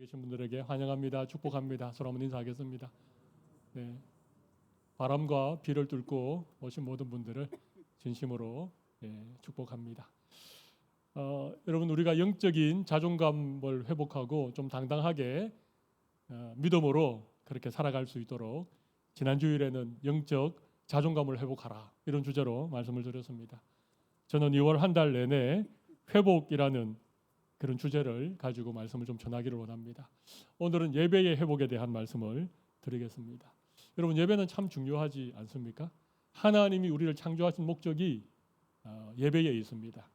계신 분들에게 환영합니다. 축복합니다. 서로 한번 인사하겠습니다. 네, 바람과 비를 뚫고 오신 모든 분들을 진심으로 축복합니다. 여러분, 우리가 영적인 자존감을 회복하고 좀 당당하게 믿음으로 그렇게 살아갈 수 있도록 지난 주일에는 영적 자존감을 회복하라 이런 주제로 말씀을 드렸습니다. 저는 2월 한 달 내내 회복이라는 그런 주제를 가지고 말씀을 좀 전하기를 원합니다. 오늘은 예배의 회복에 대한 말씀을 드리겠습니다. 여러분, 예배는 참 중요하지 않습니까? 하나님이 우리를 창조하신 목적이 예배에 있습니다.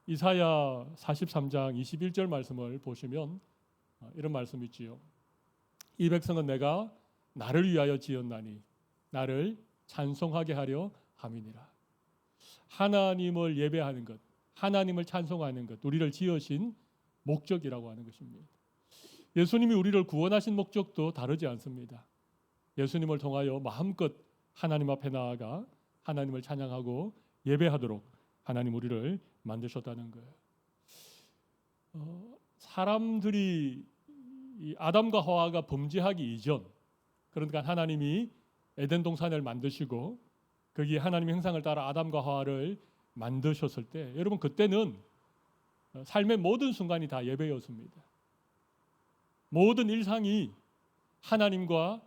이사야 43장 21절 말씀을 보시면 이런 말씀이 있지요. 이 백성은 내가 나를 위하여 지었나니 나를 찬송하게 하려 함이니라. 하나님을 예배하는 것, 하나님을 찬송하는 것, 우리를 지으신 목적이라고 하는 것입니다. 예수님이 우리를 구원하신 목적도 다르지 않습니다. 예수님을 통하여 마음껏 하나님 앞에 나아가 하나님을 찬양하고 예배하도록 하나님 우리를 만드셨다는 거예요. 사람들이 아담과 하와가 범죄하기 이전, 그러니까 하나님이 에덴 동산을 만드시고 거기에 하나님의 형상을 따라 아담과 하와를 만드셨을 때, 여러분 그때는 삶의 모든 순간이 다 예배였습니다. 모든 일상이 하나님과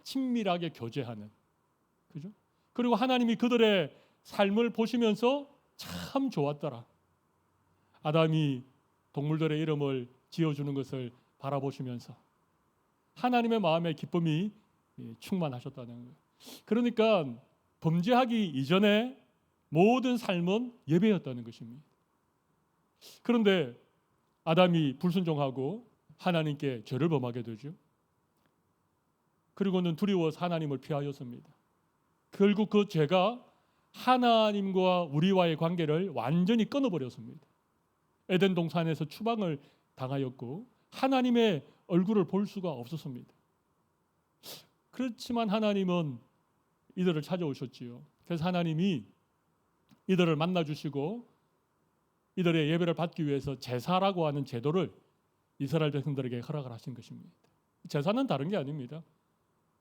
친밀하게 교제하는, 그죠? 그리고 하나님이 그들의 삶을 보시면서 참 좋았더라. 아담이 동물들의 이름을 지어주는 것을 바라보시면서 하나님의 마음에 기쁨이 충만하셨다는 거예요. 그러니까 범죄하기 이전에 모든 삶은 예배였다는 것입니다. 그런데 아담이 불순종하고 하나님께 죄를 범하게 되죠. 그리고는 두려워서 하나님을 피하였습니다. 결국 그 죄가 하나님과 우리와의 관계를 완전히 끊어버렸습니다. 에덴 동산에서 추방을 당하였고 하나님의 얼굴을 볼 수가 없었습니다. 그렇지만 하나님은 이들을 찾아오셨지요. 그래서 하나님이 이들을 만나주시고 이들의 예배를 받기 위해서 제사라고 하는 제도를 이스라엘 백성들에게 허락을 하신 것입니다. 제사는 다른 게 아닙니다.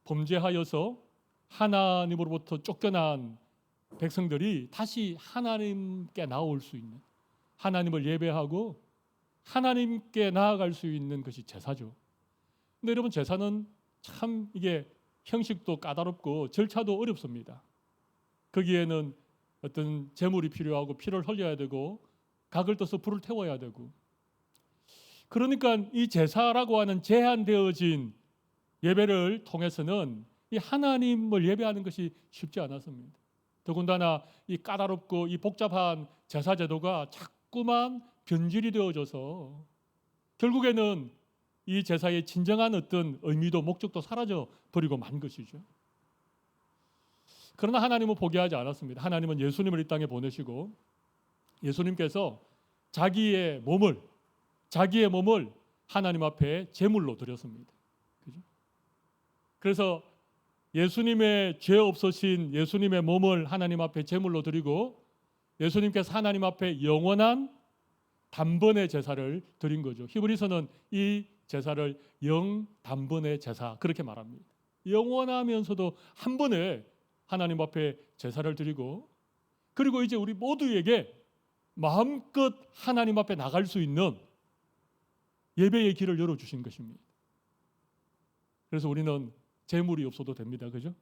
범죄하여서 하나님으로부터 쫓겨난 백성들이 다시 하나님께 나올 수 있는, 하나님을 예배하고 하나님께 나아갈 수 있는 것이 제사죠. 근데 여러분, 제사는 참 이게 형식도 까다롭고 절차도 어렵습니다. 거기에는 어떤 제물이 필요하고 피를 흘려야 되고 각을 떠서 불을 태워야 되고, 그러니까 이 제사라고 하는 제한되어진 예배를 통해서는 이 하나님을 예배하는 것이 쉽지 않았습니다. 더군다나 이 까다롭고 이 복잡한 제사 제도가 자꾸만 변질이 되어져서 결국에는 이 제사의 진정한 어떤 의미도 목적도 사라져 버리고 만 것이죠. 그러나 하나님은 포기하지 않았습니다. 하나님은 예수님을 이 땅에 보내시고 예수님께서 자기의 몸을 하나님 앞에 제물로 드렸습니다. 그죠? 그래서 예수님의 죄 없으신 예수님의 몸을 하나님 앞에 제물로 드리고 예수님께서 하나님 앞에 영원한 단번의 제사를 드린 거죠. 히브리서는 이 제사를 영단번의 제사 그렇게 말합니다. 영원하면서도 한 번에 하나님 앞에 제사를 드리고, 그리고 이제 우리 모두에게 마음껏 하나님 앞에 나갈 수 있는 예배의 길을 열어주신 것입니다. 그래서 우리는 제물이 없어도 됩니다. 그죠?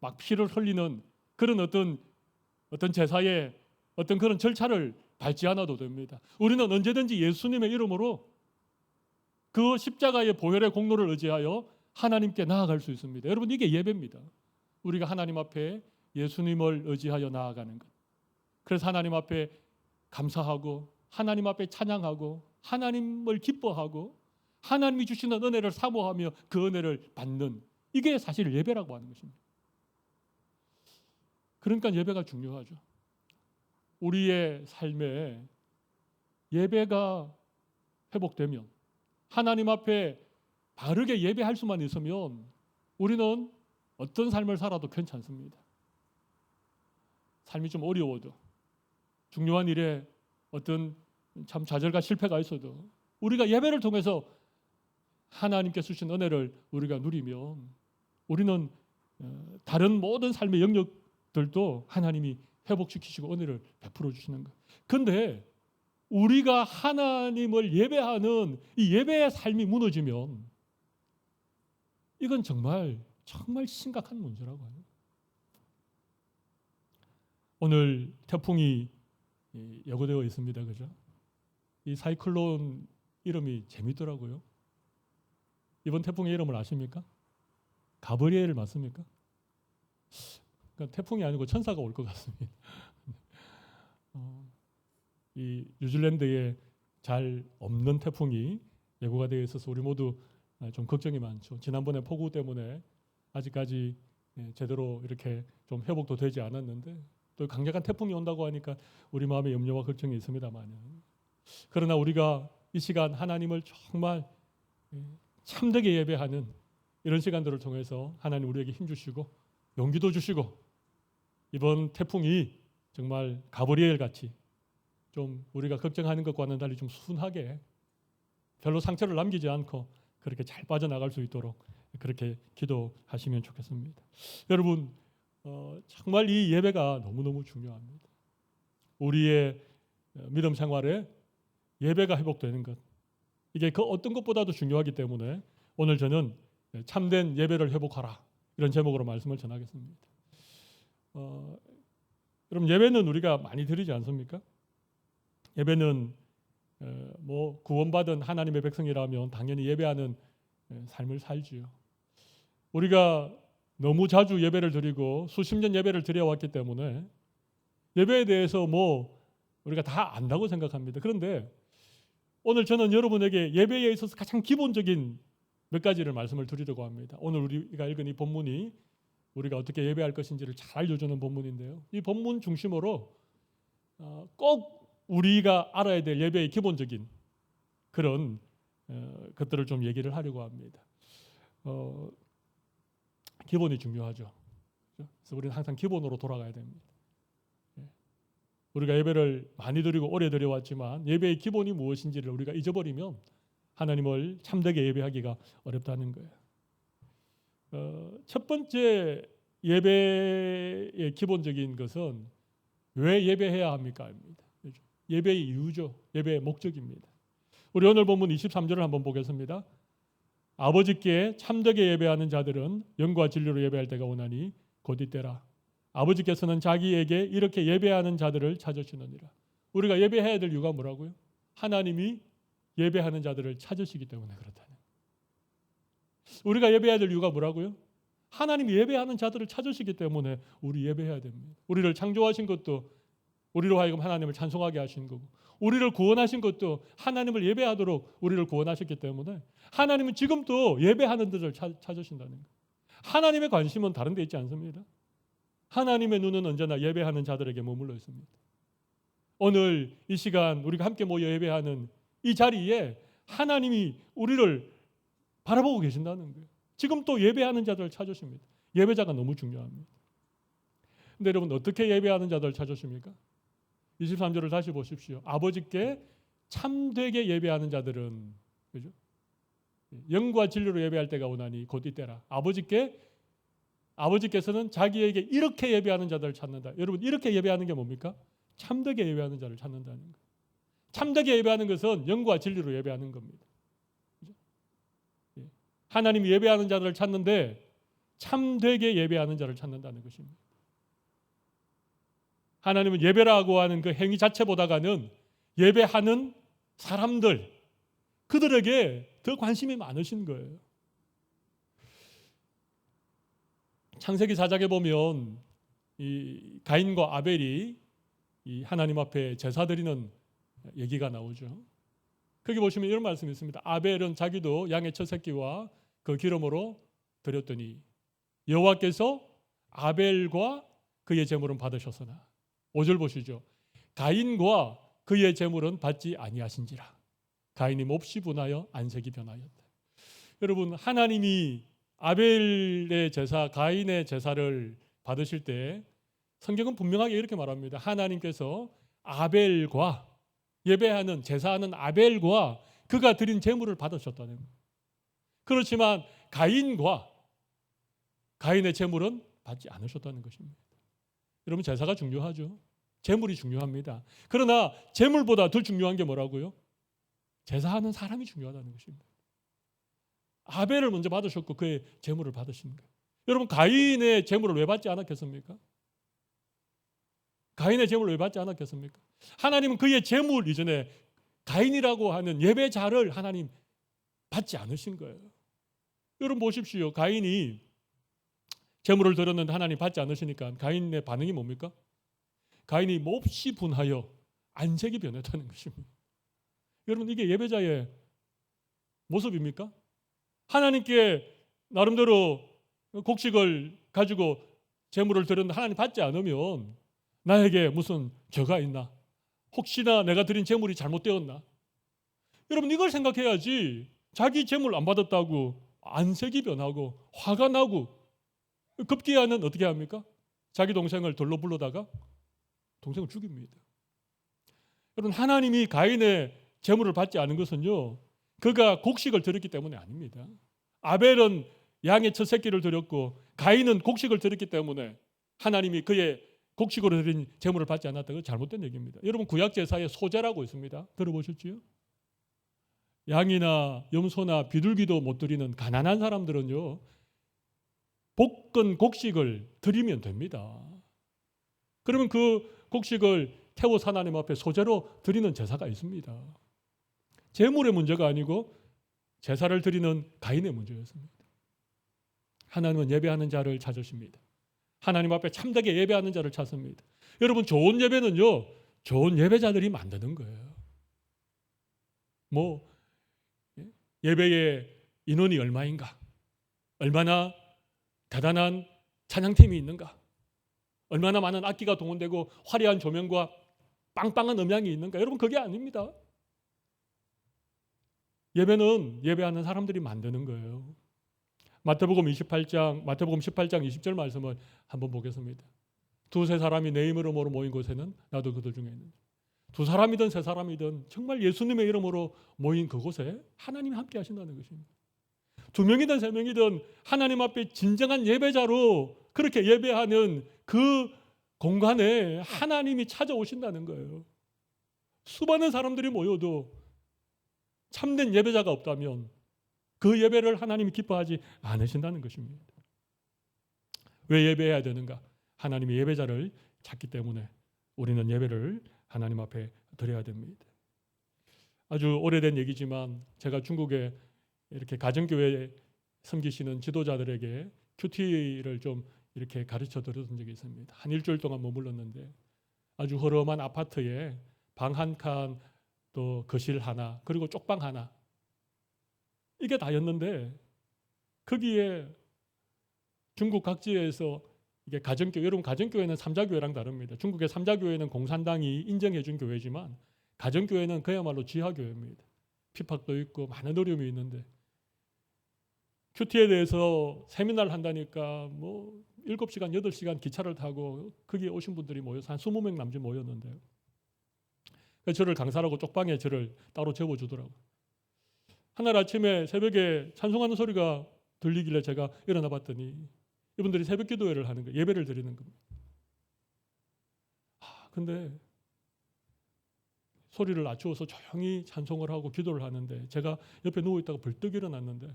막 피를 흘리는 그런 어떤 제사의 어떤 그런 절차를 밟지 않아도 됩니다. 우리는 언제든지 예수님의 이름으로 그 십자가의 보혈의 공로를 의지하여 하나님께 나아갈 수 있습니다. 여러분, 이게 예배입니다. 우리가 하나님 앞에 예수님을 의지하여 나아가는 것. 그래서 하나님 앞에 감사하고 하나님 앞에 찬양하고 하나님을 기뻐하고 하나님이 주시는 은혜를 사모하며 그 은혜를 받는, 이게 사실 예배라고 하는 것입니다. 그러니까 예배가 중요하죠. 우리의 삶에 예배가 회복되면, 하나님 앞에 바르게 예배할 수만 있으면 우리는 어떤 삶을 살아도 괜찮습니다. 삶이 좀 어려워도, 중요한 일에 어떤 참 좌절과 실패가 있어도 우리가 예배를 통해서 하나님께서 주신 은혜를 우리가 누리면 우리는 다른 모든 삶의 영역들도 하나님이 회복시키시고 은혜를 베풀어 주시는 거예요. 그런데 우리가 하나님을 예배하는 이 예배의 삶이 무너지면 이건 정말 심각한 문제라고 해요. 오늘 태풍이 예고되어 있습니다. 그죠? 이 사이클론 이름이 재밌더라고요. 이번 태풍의 이름을 아십니까? 가브리엘 맞습니까? 그러니까 태풍이 아니고 천사가 올 것 같습니다. 이 뉴질랜드에 잘 없는 태풍이 예고가 되어 있어서 우리 모두 좀 걱정이 많죠. 지난번에 폭우 때문에 아직까지 제대로 이렇게 좀 회복도 되지 않았는데 또 강력한 태풍이 온다고 하니까 우리 마음에 염려와 걱정이 있습니다만, 그러나 우리가 이 시간 하나님을 정말 참되게 예배하는 이런 시간들을 통해서 하나님 우리에게 힘 주시고 용기도 주시고 이번 태풍이 정말 가브리엘 같이 좀 우리가 걱정하는 것과는 달리 좀 순하게 별로 상처를 남기지 않고 그렇게 잘 빠져나갈 수 있도록 그렇게 기도하시면 좋겠습니다. 여러분, 정말 이 예배가 너무너무 중요합니다. 우리의 믿음 생활에 예배가 회복되는 것, 이게 그 어떤 것보다도 중요하기 때문에 오늘 저는 참된 예배를 회복하라 이런 제목으로 말씀을 전하겠습니다. 여러분, 예배는 우리가 많이 드리지 않습니까? 예배는 뭐 구원받은 하나님의 백성이라면 당연히 예배하는 삶을 살지요. 우리가 너무 자주 예배를 드리고 수십 년 예배를 드려왔기 때문에 예배에 대해서 뭐 우리가 다 안다고 생각합니다. 그런데 오늘 저는 여러분에게 예배에 있어서 가장 기본적인 몇 가지를 말씀을 드리려고 합니다. 오늘 우리가 읽은 이 본문이 우리가 어떻게 예배할 것인지를 잘 알려주는 본문인데요. 이 본문 중심으로 꼭 우리가 알아야 될 예배의 기본적인 그런 것들을 좀 얘기를 하려고 합니다. 기본이 중요하죠. 그래서 우리는 항상 기본으로 돌아가야 됩니다. 우리가 예배를 많이 드리고 오래 드려왔지만 예배의 기본이 무엇인지를 우리가 잊어버리면 하나님을 참되게 예배하기가 어렵다는 거예요. 첫 번째 예배의 기본적인 것은 왜 예배해야 합니까? 예배의 이유죠. 예배의 목적입니다. 우리 오늘 본문 23절을 한번 보겠습니다. 아버지께 참되게 예배하는 자들은 영과 진리로 예배할 때가 오나니 곧 이때라. 아버지께서는 자기에게 이렇게 예배하는 자들을 찾으시느니라. 우리가 예배해야 될 이유가 뭐라고요? 하나님이 예배하는 자들을 찾으시기 때문에 그렇다는. 우리가 예배해야 될 이유가 뭐라고요? 하나님이 예배하는 자들을 찾으시기 때문에 우리 예배해야 됩니다. 우리를 창조하신 것도 우리로 하여금 하나님을 찬송하게 하신 거고, 우리를 구원하신 것도 하나님을 예배하도록 우리를 구원하셨기 때문에 하나님은 지금도 예배하는 자들을 찾으신다는 거예요. 하나님의 관심은 다른 데 있지 않습니다. 하나님의 눈은 언제나 예배하는 자들에게 머물러 있습니다. 오늘 이 시간 우리가 함께 모여 예배하는 이 자리에 하나님이 우리를 바라보고 계신다는 거예요. 지금 또 예배하는 자들을 찾으십니다. 예배자가 너무 중요합니다. 근데 여러분, 어떻게 예배하는 자들을 찾으십니까? 23절을 다시 보십시오. 아버지께 참되게 예배하는 자들은, 그죠? 영과 진리로 예배할 때가 오나니 곧 이때라. 아버지께서는 자기에게 이렇게 예배하는 자들을 찾는다. 여러분, 이렇게 예배하는 게 뭡니까? 참되게 예배하는 자를 찾는다는 거예요. 참되게 예배하는 것은 영과 진리로 예배하는 겁니다. 그죠? 하나님이 예배하는 자들을 찾는데 참되게 예배하는 자를 찾는다는 것입니다. 하나님은 예배라고 하는 그 행위 자체보다는 예배하는 사람들, 그들에게 더 관심이 많으신 거예요. 창세기 4장에 보면 이 가인과 아벨이 이 하나님 앞에 제사 드리는 얘기가 나오죠. 거기 보시면 이런 말씀이 있습니다. 아벨은 자기도 양의 첫 새끼와 그 기름으로 드렸더니 여호와께서 아벨과 그의 제물은 받으셨으나 5절 보시죠. 가인과 그의 제물은 받지 아니하신지라. 가인이 몹시 분하여 안색이 변하였다. 여러분, 하나님이 아벨의 제사, 가인의 제사를 받으실 때 성경은 분명하게 이렇게 말합니다. 하나님께서 아벨과 예배하는 제사하는 아벨과 그가 드린 제물을 받으셨다는 거예요. 그렇지만 가인의 제물은 받지 않으셨다는 것입니다. 여러분, 제사가 중요하죠. 제물이 중요합니다. 그러나 제물보다 더 중요한 게 뭐라고요? 제사하는 사람이 중요하다는 것입니다. 아벨을 먼저 받으셨고 그의 제물을 받으신 거예요. 여러분, 가인의 제물을 왜 받지 않았겠습니까? 가인의 제물을 왜 받지 않았겠습니까? 하나님은 그의 제물 이전에 가인이라고 하는 예배자를 하나님 받지 않으신 거예요. 여러분 보십시오. 가인이 제물을 드렸는데 하나님 받지 않으시니까 가인의 반응이 뭡니까? 가인이 몹시 분하여 안색이 변했다는 것입니다. 여러분, 이게 예배자의 모습입니까? 하나님께 나름대로 곡식을 가지고 제물을 드렸는데 하나님 받지 않으면 나에게 무슨 죄가 있나? 혹시나 내가 드린 제물이 잘못되었나? 여러분, 이걸 생각해야지. 자기 제물 안 받았다고 안색이 변하고 화가 나고 급기야는 어떻게 합니까? 자기 동생을 돌로 불러다가 동생을 죽입니다. 여러분, 하나님이 가인의 제물을 받지 않은 것은요, 그가 곡식을 드렸기 때문에 아닙니다. 아벨은 양의 첫 새끼를 드렸고 가인은 곡식을 드렸기 때문에 하나님이 그의 곡식으로 드린 제물을 받지 않았다고 잘못된 얘기입니다. 여러분, 구약 제사에 소제라고 있습니다. 들어보셨지요? 양이나 염소나 비둘기도 못 드리는 가난한 사람들은요, 볶은 곡식을 드리면 됩니다. 그러면 그 곡식을 태워서 하나님 앞에 소제로 드리는 제사가 있습니다. 제물의 문제가 아니고 제사를 드리는 가인의 문제였습니다. 하나님은 예배하는 자를 찾으십니다. 하나님 앞에 참되게 예배하는 자를 찾습니다. 여러분, 좋은 예배는요, 좋은 예배자들이 만드는 거예요. 예배의 인원이 얼마인가? 얼마나 대단한 찬양팀이 있는가? 얼마나 많은 악기가 동원되고 화려한 조명과 빵빵한 음향이 있는가? 여러분, 그게 아닙니다. 예배는 예배하는 사람들이 만드는 거예요. 마태복음 18장 20절 말씀을 한번 보겠습니다. 두세 사람이 내 이름으로 모인 곳에는 나도 그들 중에 있는다. 두 사람이든 세 사람이든 정말 예수님의 이름으로 모인 그곳에 하나님이 함께 하신다는 것입니다. 두 명이든 세 명이든 하나님 앞에 진정한 예배자로 그렇게 예배하는 그 공간에 하나님이 찾아오신다는 거예요. 수많은 사람들이 모여도 참된 예배자가 없다면 그 예배를 하나님이 기뻐하지 않으신다는 것입니다. 왜 예배해야 되는가? 하나님이 예배자를 찾기 때문에 우리는 예배를 하나님 앞에 드려야 됩니다. 아주 오래된 얘기지만 제가 중국에 이렇게 가정교회 섬기시는 지도자들에게 큐티를 좀 이렇게 가르쳐 드렸던 적이 있습니다. 한 일주일 동안 머물렀는데 아주 허름한 아파트에 방 한 칸, 또 거실 하나, 그리고 쪽방 하나, 이게 다였는데 거기에 중국 각지에서 이게 가정교회, 여러분 가정교회는 삼자교회랑 다릅니다. 중국의 삼자교회는 공산당이 인정해 준 교회지만 가정교회는 그야말로 지하교회입니다. 핍박도 있고 많은 어려움이 있는데 큐티에 대해서 세미나를 한다니까 7시간, 8시간 기차를 타고 거기에 오신 분들이 모여서 한 20명 남짓 모였는데요. 그래서 저를 강사라고 쪽방에 저를 따로 재워주더라고요. 하늘 아침에 새벽에 찬송하는 소리가 들리길래 제가 일어나 봤더니 이분들이 새벽 기도회를 하는 거예요. 예배를 드리는 겁니다. 근데 소리를 낮추어서 조용히 찬송을 하고 기도를 하는데 제가 옆에 누워있다가 벌떡 일어났는데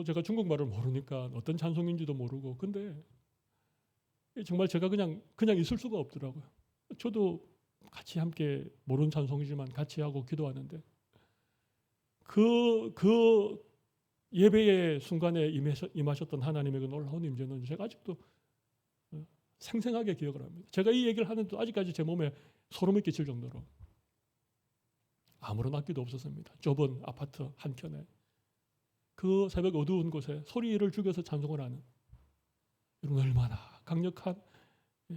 제가 중국말을 모르니까 어떤 찬송인지도 모르고, 근데 정말 제가 그냥 있을 수가 없더라고요. 저도 같이 함께 모르는 찬송이지만 같이 하고 기도하는데 그 예배의 순간에 임하셨던 하나님의 그 놀라운 임재는 제가 아직도 생생하게 기억을 합니다. 제가 이 얘기를 하는데 아직까지 제 몸에 소름이 끼칠 정도로 아무런 악기도 없었습니다. 좁은 아파트 한켠에 그 새벽 어두운 곳에 소리를 죽여서 찬송을 하는, 여러분 얼마나 강력한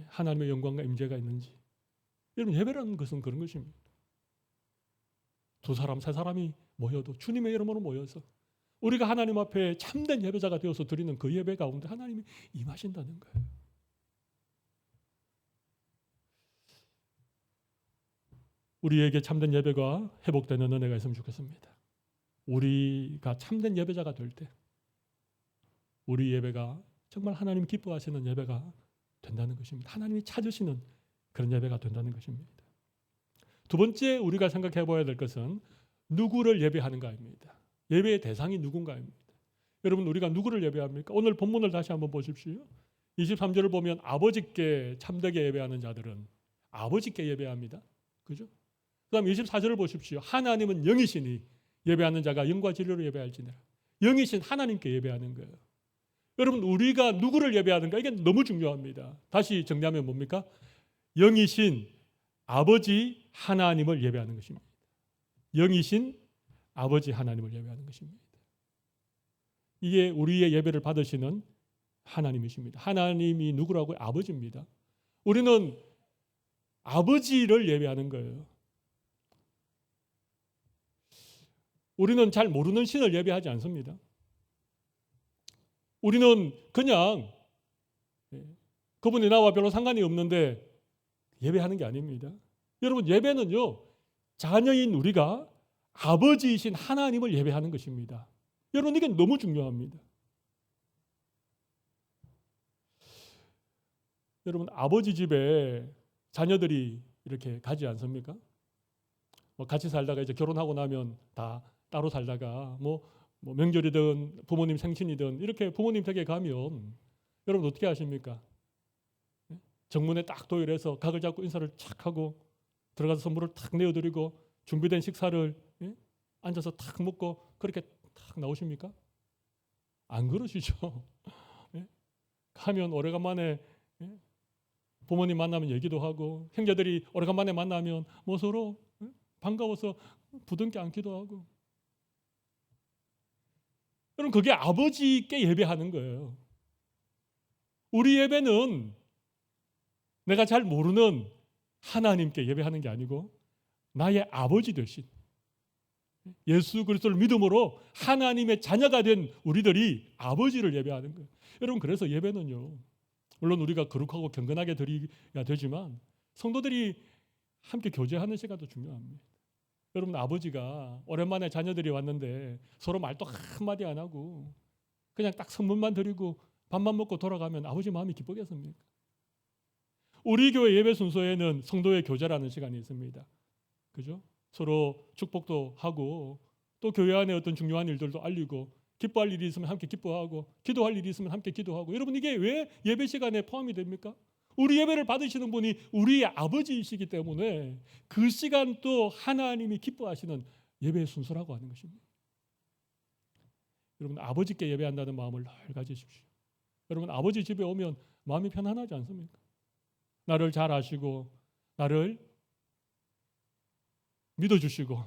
하나님의 영광과 임재가 있는지. 여러분, 예배라는 것은 그런 것입니다. 두 사람, 세 사람이 모여도 주님의 이름으로 모여서 우리가 하나님 앞에 참된 예배자가 되어서 드리는 그 예배 가운데 하나님이 임하신다는 거예요. 우리에게 참된 예배가 회복되는 은혜가 있으면 좋겠습니다. 우리가 참된 예배자가 될 때 우리 예배가 정말 하나님 기뻐하시는 예배가 된다는 것입니다. 하나님이 찾으시는 그런 예배가 된다는 것입니다. 두 번째 우리가 생각해 봐야 될 것은 누구를 예배하는가입니다. 예배의 대상이 누군가입니다. 여러분, 우리가 누구를 예배합니까? 오늘 본문을 다시 한번 보십시오. 23절을 보면 아버지께 참되게 예배하는 자들은 아버지께 예배합니다. 그죠? 그다음 24절을 보십시오. 하나님은 영이시니 예배하는 자가 영과 진리로 예배할지니라. 영이신 하나님께 예배하는 거예요. 여러분, 우리가 누구를 예배하는가? 이게 너무 중요합니다. 다시 정리하면 뭡니까? 영이신 아버지 하나님을 예배하는 것입니다. 영이신 아버지 하나님을 예배하는 것입니다. 이게 우리의 예배를 받으시는 하나님이십니다. 하나님이 누구라고요? 아버지입니다. 우리는 아버지를 예배하는 거예요. 우리는 잘 모르는 신을 예배하지 않습니다. 우리는 그냥 그분이 나와 별로 상관이 없는데 예배하는 게 아닙니다. 여러분, 예배는요, 자녀인 우리가 아버지이신 하나님을 예배하는 것입니다. 여러분, 이게 너무 중요합니다. 여러분, 아버지 집에 자녀들이 이렇게 가지 않습니까? 뭐 같이 살다가 이제 결혼하고 나면 다 따로 살다가 뭐 명절이든 부모님 생신이든 이렇게 부모님 댁에 가면 여러분 어떻게 하십니까? 정문에 딱 도열해서 각을 잡고 인사를 착 하고 들어가서 선물을 탁 내어드리고 준비된 식사를 앉아서 탁 먹고 그렇게 탁 나오십니까? 안 그러시죠? 가면 오래간만에 부모님 만나면 얘기도 하고 형제들이 오래간만에 만나면 뭐 서로 반가워서 부둥켜 안기도 하고. 여러분, 그게 아버지께 예배하는 거예요. 우리 예배는 내가 잘 모르는 하나님께 예배하는 게 아니고 나의 아버지 되신 예수 그리스도를 믿음으로 하나님의 자녀가 된 우리들이 아버지를 예배하는 거예요. 여러분, 그래서 예배는요, 물론 우리가 거룩하고 경건하게 드려야 되지만 성도들이 함께 교제하는 시간도 중요합니다. 여러분, 아버지가 오랜만에 자녀들이 왔는데 서로 말도 한마디 안 하고 그냥 딱 선물만 드리고 밥만 먹고 돌아가면 아버지 마음이 기쁘겠습니까? 우리 교회 예배 순서에는 성도의 교제라는 시간이 있습니다. 그죠? 서로 축복도 하고 또 교회 안에 어떤 중요한 일들도 알리고 기뻐할 일이 있으면 함께 기뻐하고 기도할 일이 있으면 함께 기도하고. 여러분, 이게 왜 예배 시간에 포함이 됩니까? 우리 예배를 받으시는 분이 우리의 아버지이시기 때문에 그 시간도 하나님이 기뻐하시는 예배의 순서라고 하는 것입니다. 여러분, 아버지께 예배한다는 마음을 늘 가지십시오. 여러분, 아버지 집에 오면 마음이 편안하지 않습니까? 나를 잘 아시고 나를 믿어주시고,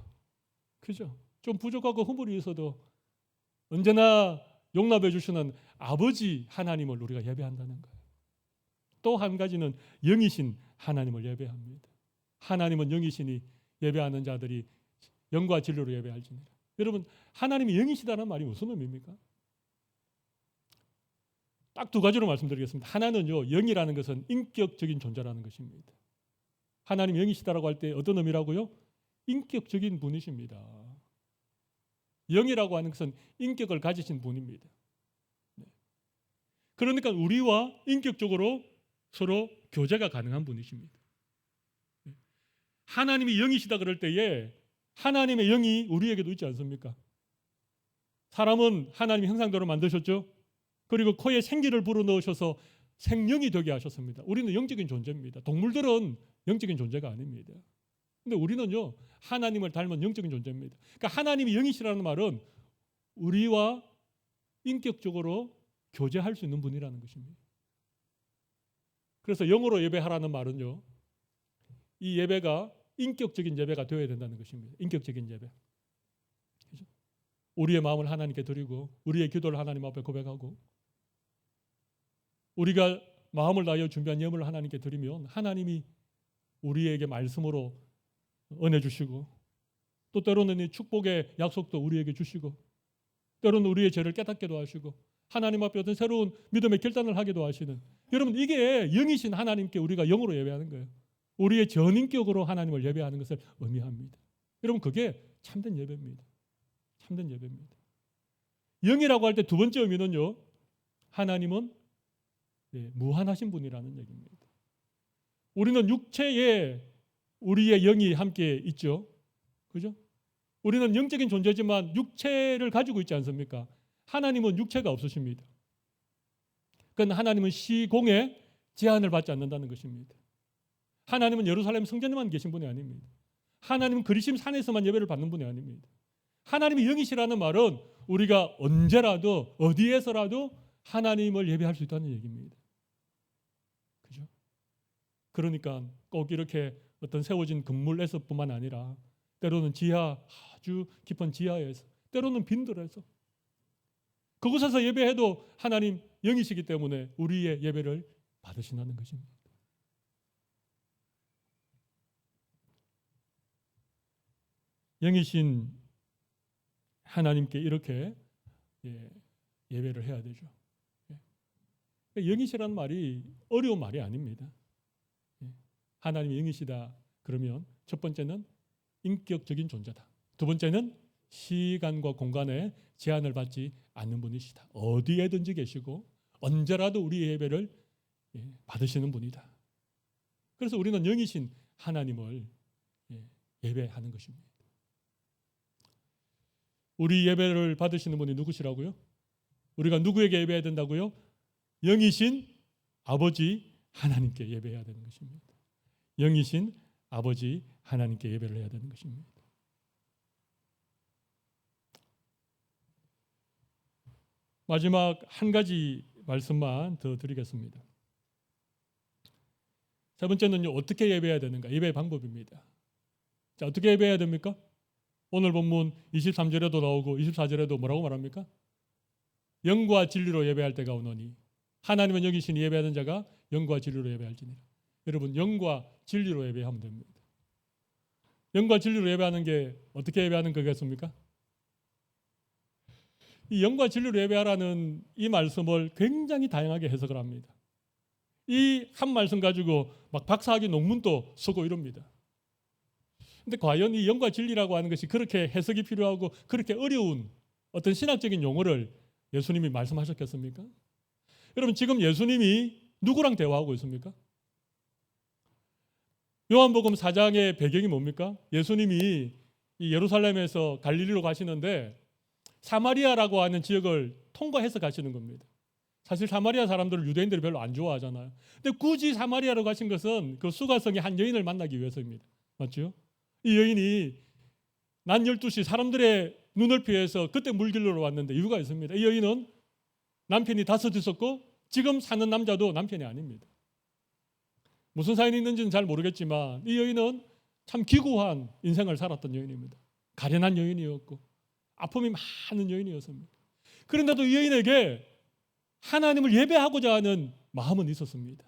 그죠? 좀 부족하고 허물이 있어도 언제나 용납해 주시는 아버지 하나님을 우리가 예배한다는 거예요. 또 한 가지는 영이신 하나님을 예배합니다. 하나님은 영이시니 예배하는 자들이 영과 진리로 예배할지니라. 여러분, 하나님이 영이시다는 말이 무슨 의미입니까? 딱 두 가지로 말씀드리겠습니다. 하나는요, 영이라는 것은 인격적인 존재라는 것입니다. 하나님 영이시다라고 할 때 어떤 의미라고요? 인격적인 분이십니다. 영이라고 하는 것은 인격을 가지신 분입니다. 그러니까 우리와 인격적으로 서로 교제가 가능한 분이십니다. 하나님이 영이시다 그럴 때에 하나님의 영이 우리에게도 있지 않습니까? 사람은 하나님 형상대로 만드셨죠. 그리고 코에 생기를 불어넣으셔서 생명이 되게 하셨습니다. 우리는 영적인 존재입니다. 동물들은 영적인 존재가 아닙니다. 근데 우리는요, 하나님을 닮은 영적인 존재입니다. 그러니까 하나님이 영이시라는 말은 우리와 인격적으로 교제할 수 있는 분이라는 것입니다. 그래서 영으로 예배하라는 말은요, 이 예배가 인격적인 예배가 되어야 된다는 것입니다. 인격적인 예배. 그렇죠? 우리의 마음을 하나님께 드리고 우리의 기도를 하나님 앞에 고백하고 우리가 마음을 다하여 준비한 예물을 하나님께 드리면 하나님이 우리에게 말씀으로 은혜 주시고 또 때로는 이 축복의 약속도 우리에게 주시고 때로는 우리의 죄를 깨닫게도 하시고 하나님 앞에 어떤 새로운 믿음의 결단을 하기도 하시는, 여러분, 이게 영이신 하나님께 우리가 영으로 예배하는 거예요. 우리의 전인격으로 하나님을 예배하는 것을 의미합니다. 여러분 그게 참된 예배입니다. 참된 예배입니다. 영이라고 할 때 두 번째 의미는요. 하나님은 무한하신 분이라는 얘기입니다. 우리는 육체에 우리의 영이 함께 있죠. 그죠? 우리는 영적인 존재지만 육체를 가지고 있지 않습니까? 하나님은 육체가 없으십니다. 그건 하나님은 시공에 제한을 받지 않는다는 것입니다. 하나님은 예루살렘 성전에만 계신 분이 아닙니다. 하나님은 그리심 산에서만 예배를 받는 분이 아닙니다. 하나님이 영이시라는 말은 우리가 언제라도 어디에서라도 하나님을 예배할 수 있다는 얘기입니다. 그죠? 그러니까 꼭 이렇게 어떤 세워진 건물에서뿐만 아니라 때로는 지하, 아주 깊은 지하에서, 때로는 빈들에서 그곳에서 예배해도 하나님 영이시기 때문에 우리의 예배를 받으신다는 것입니다. 영이신 하나님께 이렇게 예배를 해야 되죠. 영이시라는 말이 어려운 말이 아닙니다. 하나님이 영이시다 그러면 첫 번째는 인격적인 존재다. 두 번째는 시간과 공간에 제한을 받지 않는 분이시다. 어디에든지 계시고 언제라도 우리의 예배를 받으시는 분이다. 그래서 우리는 영이신 하나님을 예배하는 것입니다. 우리 예배를 받으시는 분이 누구시라고요? 우리가 누구에게 예배해야 된다고요? 영이신 아버지 하나님께 예배해야 되는 것입니다. 영이신 아버지 하나님께 예배를 해야 되는 것입니다. 마지막 한 가지 말씀만 더 드리겠습니다. 세 번째는요, 어떻게 예배해야 되는가? 예배의 방법입니다. 자, 어떻게 예배해야 됩니까? 오늘 본문 23절에도 나오고 24절에도 뭐라고 말합니까? 영과 진리로 예배할 때가 오노니 하나님은 영이시니 예배하는 자가 영과 진리로 예배할지니라. 여러분 영과 진리로 예배하면 됩니다. 영과 진리로 예배하는 게 어떻게 예배하는 거겠습니까? 이 영과 진리로 예배하라는 이 말씀을 굉장히 다양하게 해석을 합니다. 이 한 말씀 가지고 막 박사학위 논문도 쓰고 이럽니다. 근데 과연 이 영과 진리라고 하는 것이 그렇게 해석이 필요하고 그렇게 어려운 어떤 신학적인 용어를 예수님이 말씀하셨겠습니까? 여러분 지금 예수님이 누구랑 대화하고 있습니까? 요한복음 4장의 배경이 뭡니까? 예수님이 이 예루살렘에서 갈릴리로 가시는데 사마리아라고 하는 지역을 통과해서 가시는 겁니다. 사실 사마리아 사람들을 유대인들이 별로 안 좋아하잖아요. 근데 굳이 사마리아로 가신 것은 그 수가성의 한 여인을 만나기 위해서입니다. 맞죠? 이 여인이 낮 12시 사람들의 눈을 피해서 그때 물길로 왔는데 이유가 있습니다. 이 여인은 남편이 5 있었고 지금 사는 남자도 남편이 아닙니다. 무슨 사연이 있는지는 잘 모르겠지만 이 여인은 참 기구한 인생을 살았던 여인입니다. 가련한 여인이었고 아픔이 많은 여인이었습니다. 그런데도 이 여인에게 하나님을 예배하고자 하는 마음은 있었습니다.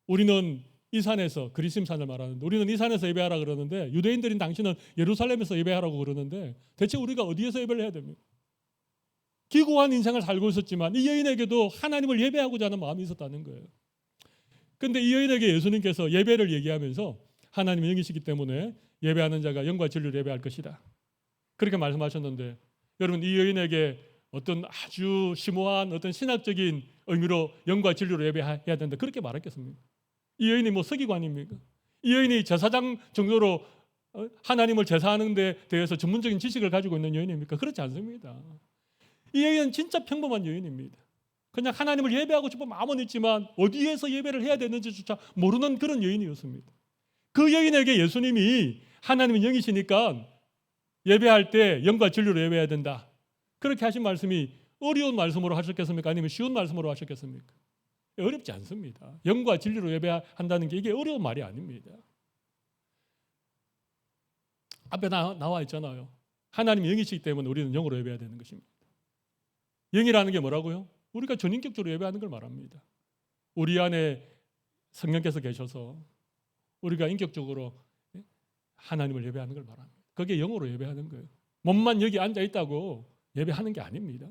우리는 이 산에서 그리심산을 말하는데 우리는 이 산에서 예배하라 그러는데 유대인들인 당신은 예루살렘에서 예배하라고 그러는데 대체 우리가 어디에서 예배를 해야 됩니까? 기구한 인생을 살고 있었지만 이 여인에게도 하나님을 예배하고자 하는 마음이 있었다는 거예요. 그런데 이 여인에게 예수님께서 예배를 얘기하면서 하나님의 영이시기 때문에 예배하는 자가 영과 진리로 예배할 것이다. 그렇게 말씀하셨는데 여러분 이 여인에게 어떤 아주 심오한 어떤 신학적인 의미로 영과 진리로 예배해야 된다 그렇게 말했겠습니까? 이 여인이 뭐 서기관입니까? 이 여인이 제사장 정도로 하나님을 제사하는 데 대해서 전문적인 지식을 가지고 있는 여인입니까? 그렇지 않습니다. 이 여인은 진짜 평범한 여인입니다. 그냥 하나님을 예배하고 싶은 마음은 있지만 어디에서 예배를 해야 되는지조차 모르는 그런 여인이었습니다. 그 여인에게 예수님이 하나님은 영이시니까 예배할 때 영과 진리로 예배해야 된다. 그렇게 하신 말씀이 어려운 말씀으로 하셨겠습니까? 아니면 쉬운 말씀으로 하셨겠습니까? 어렵지 않습니다. 영과 진리로 예배한다는 게 이게 어려운 말이 아닙니다. 앞에 나와 있잖아요. 하나님이 영이시기 때문에 우리는 영으로 예배해야 되는 것입니다. 영이라는 게 뭐라고요? 우리가 전인격적으로 예배하는 걸 말합니다. 우리 안에 성령께서 계셔서 우리가 인격적으로 하나님을 예배하는 걸 말합니다. 그게 영으로 예배하는 거예요. 몸만 여기 앉아 있다고 예배하는 게 아닙니다.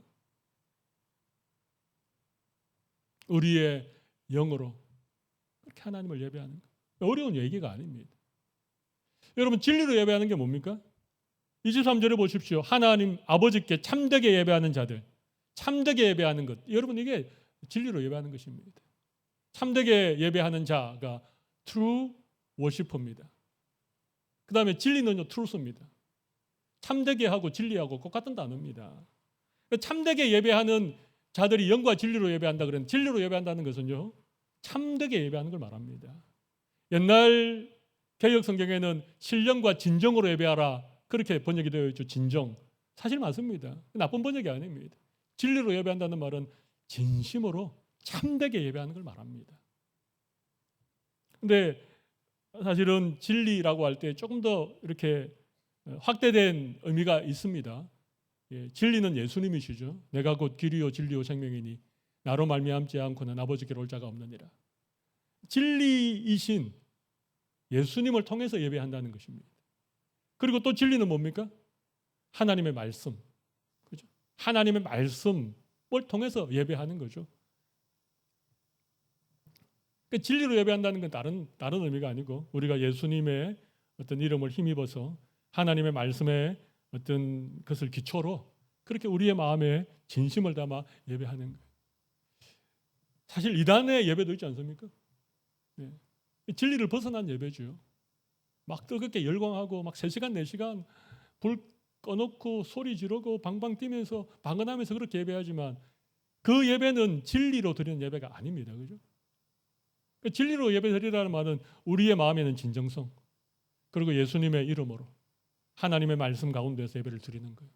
우리의 영으로 그렇게 하나님을 예배하는 거. 어려운 얘기가 아닙니다. 여러분 진리로 예배하는 게 뭡니까? 23절에 보십시오. 하나님 아버지께 참되게 예배하는 자들, 참되게 예배하는 것. 여러분 이게 진리로 예배하는 것입니다. 참되게 예배하는 자가 true worship입니다. 그 다음에 진리는요, truth입니다. 참되게 하고 진리하고 똑같은 단어입니다. 참되게 예배하는 자들이 영과 진리로 예배한다 그랬는데 진리로 예배한다는 것은요, 참되게 예배하는 걸 말합니다. 옛날 개역 성경에는 신령과 진정으로 예배하라 그렇게 번역이 되어 있죠. 진정. 사실 맞습니다. 나쁜 번역이 아닙니다. 진리로 예배한다는 말은 진심으로 참되게 예배하는 걸 말합니다. 근데 사실은 진리라고 할 때 조금 더 이렇게 확대된 의미가 있습니다. 예, 진리는 예수님이시죠. 내가 곧 길이요 진리요 생명이니 나로 말미암지 않고는 아버지께로 올 자가 없느니라. 진리이신 예수님을 통해서 예배한다는 것입니다. 그리고 또 진리는 뭡니까? 하나님의 말씀. 그죠? 하나님의 말씀을 통해서 예배하는 거죠. 그러니까 진리로 예배한다는 건 다른 의미가 아니고 우리가 예수님의 어떤 이름을 힘입어서 하나님의 말씀에 어떤 것을 기초로 그렇게 우리의 마음에 진심을 담아 예배하는 거예요. 사실 이단의 예배도 있지 않습니까? 네. 진리를 벗어난 예배죠. 막 뜨겁게 열광하고 막 3시간 4시간 불 꺼놓고 소리 지르고 방방 뛰면서 방언하면서 그렇게 예배하지만 그 예배는 진리로 드리는 예배가 아닙니다. 그죠? 진리로 예배드리라는 말은 우리의 마음에는 진정성 그리고 예수님의 이름으로 하나님의 말씀 가운데서 예배를 드리는 거예요.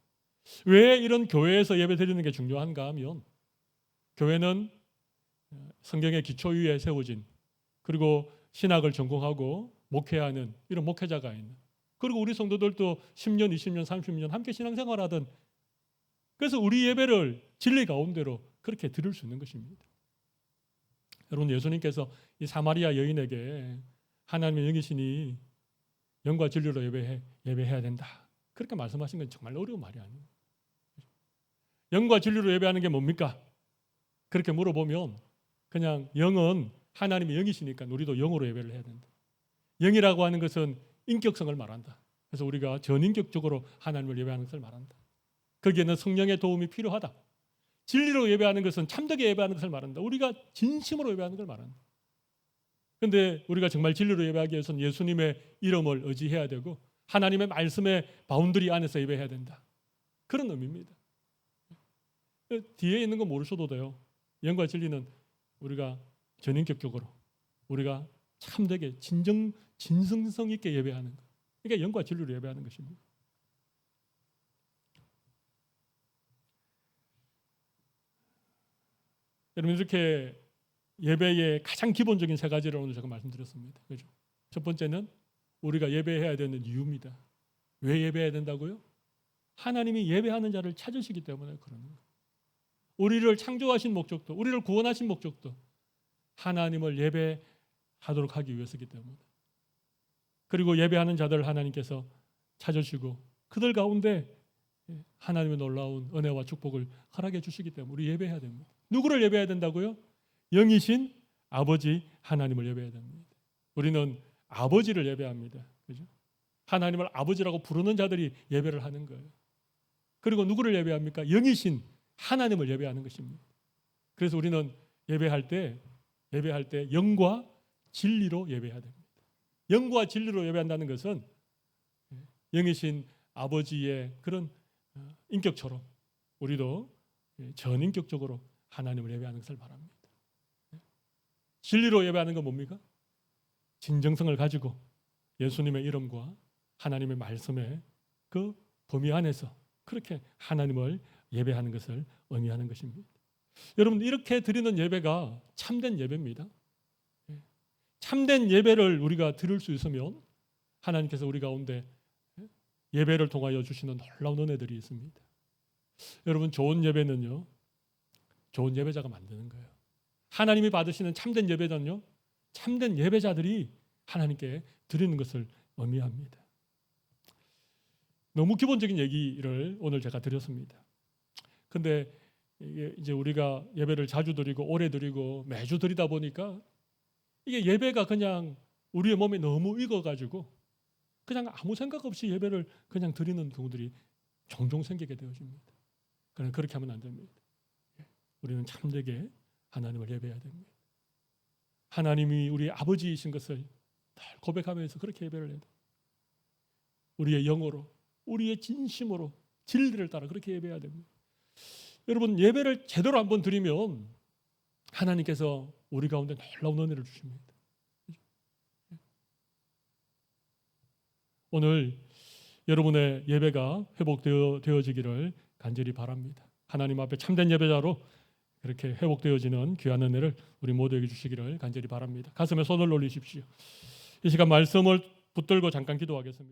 왜 이런 교회에서 예배 드리는 게 중요한가 하면 교회는 성경의 기초 위에 세워진 그리고 신학을 전공하고 목회하는 이런 목회자가 있는 그리고 우리 성도들도 10년, 20년, 30년 함께 신앙생활하던 그래서 우리 예배를 진리 가운데로 그렇게 드릴 수 있는 것입니다. 여러분 예수님께서 이 사마리아 여인에게 하나님의 영이시니 영과 진리로 예배해야 된다. 그렇게 말씀하신 건 정말 어려운 말이 아니에요. 영과 진리로 예배하는 게 뭡니까? 그렇게 물어보면 그냥 영은 하나님의 영이시니까 우리도 영으로 예배를 해야 된다. 영이라고 하는 것은 인격성을 말한다. 그래서 우리가 전인격적으로 하나님을 예배하는 것을 말한다. 거기에는 성령의 도움이 필요하다. 진리로 예배하는 것은 참되게 예배하는 것을 말한다. 우리가 진심으로 예배하는 걸 말한다. 그런데 우리가 정말 진리로 예배하기 위해서는 예수님의 이름을 의지해야 되고 하나님의 말씀의 바운더리 안에서 예배해야 된다. 그런 의미입니다. 뒤에 있는 거 모르셔도 돼요. 영과 진리는 우리가 전인격적으로 우리가 참되게 진성성 있게 예배하는 것. 그러니까 영과 진리로 예배하는 것입니다. 여러분 이렇게 예배의 가장 기본적인 3가지를 오늘 제가 말씀드렸습니다. 그렇죠? 첫 번째는 우리가 예배해야 되는 이유입니다. 왜 예배해야 된다고요? 하나님이 예배하는 자를 찾으시기 때문에 그러는 거예요. 우리를 창조하신 목적도, 우리를 구원하신 목적도 하나님을 예배하도록 하기 위해서이기 때문에. 그리고 예배하는 자들을 하나님께서 찾으시고 그들 가운데 하나님의 놀라운 은혜와 축복을 허락해 주시기 때문에 우리 예배해야 됩니다. 누구를 예배해야 된다고요? 영이신 아버지 하나님을 예배해야 됩니다. 우리는 아버지를 예배합니다. 그죠? 하나님을 아버지라고 부르는 자들이 예배를 하는 거예요. 그리고 누구를 예배합니까? 영이신 하나님을 예배하는 것입니다. 그래서 우리는 예배할 때 영과 진리로 예배해야 됩니다. 영과 진리로 예배한다는 것은 영이신 아버지의 그런 인격처럼 우리도 전인격적으로 하나님을 예배하는 것을 바랍니다. 진리로 예배하는 건 뭡니까? 진정성을 가지고 예수님의 이름과 하나님의 말씀의 그 범위 안에서 그렇게 하나님을 예배하는 것을 의미하는 것입니다. 여러분 이렇게 드리는 예배가 참된 예배입니다. 참된 예배를 우리가 드릴 수 있으면 하나님께서 우리 가운데 예배를 통하여 주시는 놀라운 은혜들이 있습니다. 여러분 좋은 예배는요, 좋은 예배자가 만드는 거예요. 하나님이 받으시는 참된 예배는요, 참된 예배자들이 하나님께 드리는 것을 의미합니다. 너무 기본적인 얘기를 오늘 제가 드렸습니다. 근데 이게 이제 우리가 예배를 자주 드리고 오래 드리고 매주 드리다 보니까 이게 예배가 그냥 우리의 몸에 너무 익어가지고 그냥 아무 생각 없이 예배를 그냥 드리는 경우들이 종종 생기게 되어집니다. 그러나 그렇게 하면 안 됩니다. 우리는 참되게 하나님을 예배해야 됩니다. 하나님이 우리 아버지이신 것을 늘 고백하면서 그렇게 예배를 해야 돼요. 우리의 영어로, 우리의 진심으로, 진리를 따라 그렇게 예배해야 됩니다. 여러분, 예배를 제대로 한번 드리면 하나님께서 우리 가운데 놀라운 은혜를 주십니다. 오늘 여러분의 예배가 회복되어지기를 간절히 바랍니다. 하나님 앞에 참된 예배자로 그렇게 회복되어지는 귀한 은혜를 우리 모두에게 주시기를 간절히 바랍니다. 가슴에 손을 올리십시오. 이 시간 말씀을 붙들고 잠깐 기도하겠습니다.